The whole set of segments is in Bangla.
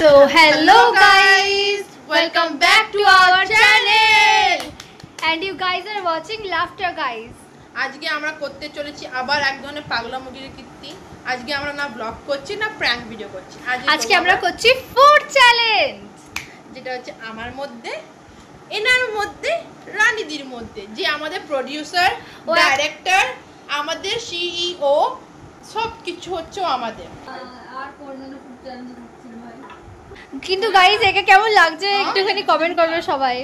So hello guys, welcome back to our channel and you guys are watching Laughter Guys. আজকে আমরা করতে চলেছি আবার এক ধরনের পাগলামোগির কীর্তি। আজকে আমরা না ব্লগ করছি না প্র্যাঙ্ক ভিডিও করছি। আজকে আমরা করছি ফুড চ্যালেঞ্জ, যেটা হচ্ছে আমার মধ্যে, এনার মধ্যে, রানীদির মধ্যে, যে আমাদের প্রোডিউসার, ডাইরেক্টর, আমাদের সিইও, সব কিছু হচ্ছে আমাদের। আর কোনদিনও ফুড চ্যালেঞ্জ করছি ভাই। কিন্তু গাইস একে কেমন লাগছে একটুখানি কমেন্ট করবে সবাই।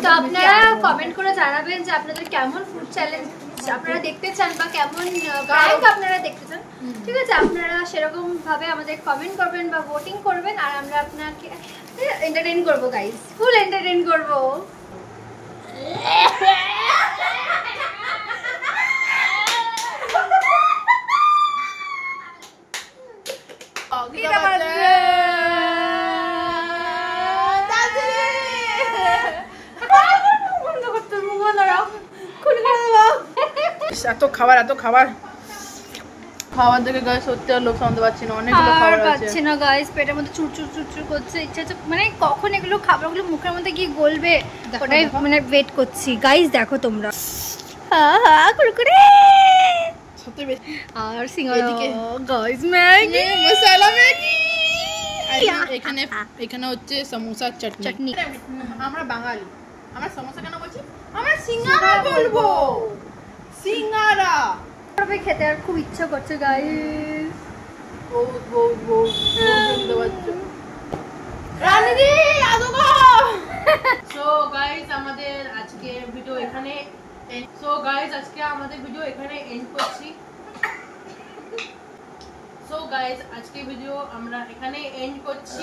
তো আপনারা কমেন্ট করে জানাবেন যে আপনাদের কেমন ফুড চ্যালেঞ্জ আপনারা দেখতে চান বা কেমন প্র্যাঙ্ক আপনারা দেখতে চান। ঠিক আছে, আপনারা সেরকম ভাবে আমাদের কমেন্ট করবেন বা ভোটিং করবেন আর আমরা আপনাকে এন্টারটেইন করব গাইস, ফুল এন্টারটেইন করব। এত খাবার খাবার দেখে গাইস সত্যি আর লোক সামলাতে পারছি না, অনেকগুলো খাবার আছে, পাচ্ছি না গাইস, পেটের মধ্যে চুরচুর করছে, ইচ্ছা হচ্ছে মানে কখন এগুলো খাবারগুলো মুখের মধ্যে গিয়ে গলবে ওটাই মানে ওয়েট করছি। গাইস দেখো তোমরা, কুরকুরে সত্যি বেশি, আর সিঙ্গারা গাইস, ম্যাগি, মশলা ম্যাগি, এখানে হচ্ছে সমোসা চাটনি। আমরা বাঙালি, আমরা সমোসা কেন বলছি, আমরা সিঙ্গারা বলবো, সিঙ্গারা খেতে আর খুব ইচ্ছা করছে গাইস। রানীদি সো গাইস আমাদের আজকে ভিডিও এখানে এন্ড করছি। সো গাইস আজকে ভিডিও আমরা এখানে এন্ড করছি।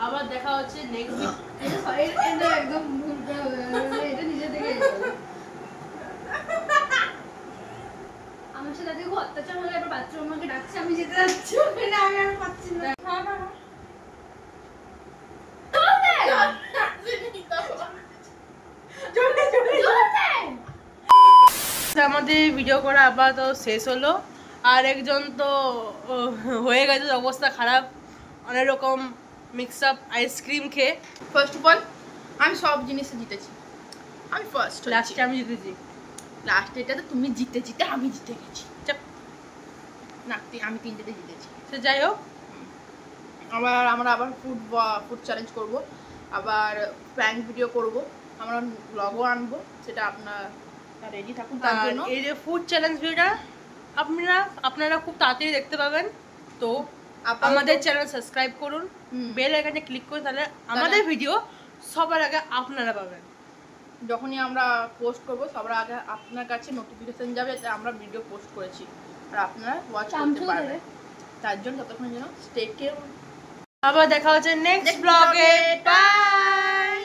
আবার দেখা হচ্ছে নেক্সট একদম এটা নিজে থেকে আমার সাথে দেখো অত্যাচার হলে এবার বাথরুম আমাকে ডাকছে, আমি যেতে যাচ্ছি ওখানে, আমি আর পাচ্ছি না। আমাদের ভিডিও করা আপাতত শেষ হলো, আর একজন তো হয়ে গেছে অবস্থা খারাপ অনেক রকম মিক্স আপ আইসক্রিম খেয়ে। ফার্স্ট অফ অল আমি সব জিনিসে জিতেছি, আমি ফার্স্ট, লাস্টে আমি জিতেছি, লাস্টে এটা তো তুমি জিতে আমি জিতে গেছি, না আমি তিনটেতে জিতেছি। সে যাই হোক, আমরা আবার ফুড চ্যালেঞ্জ করব, আবার প্র্যাঙ্ক ভিডিও করব, আমরা ব্লগও আনবো, সেটা আপনারা রেডি থাকুন তার জন্য। এই যে ফুড চ্যালেঞ্জ ভিডিওটা আপনারা খুব তাড়াতাড়ি দেখতে পাবেন। তো আমাদের চ্যানেল সাবস্ক্রাইব করুন, বেল আইকনে ক্লিক করুন, তাহলে আমাদের ভিডিও সবার আগে আপনারা পাবেন। যখনই আমরা পোস্ট করব সবার আগে আপনার কাছে নোটিফিকেশন যাবে যে আমরা ভিডিও পোস্ট করেছি, আর আপনারা ওয়াচ করতে পারবেন। তার জন্য ততক্ষণ যেন স্টে টিউন। আবার দেখা হচ্ছে নেক্সট ব্লগে, বাই।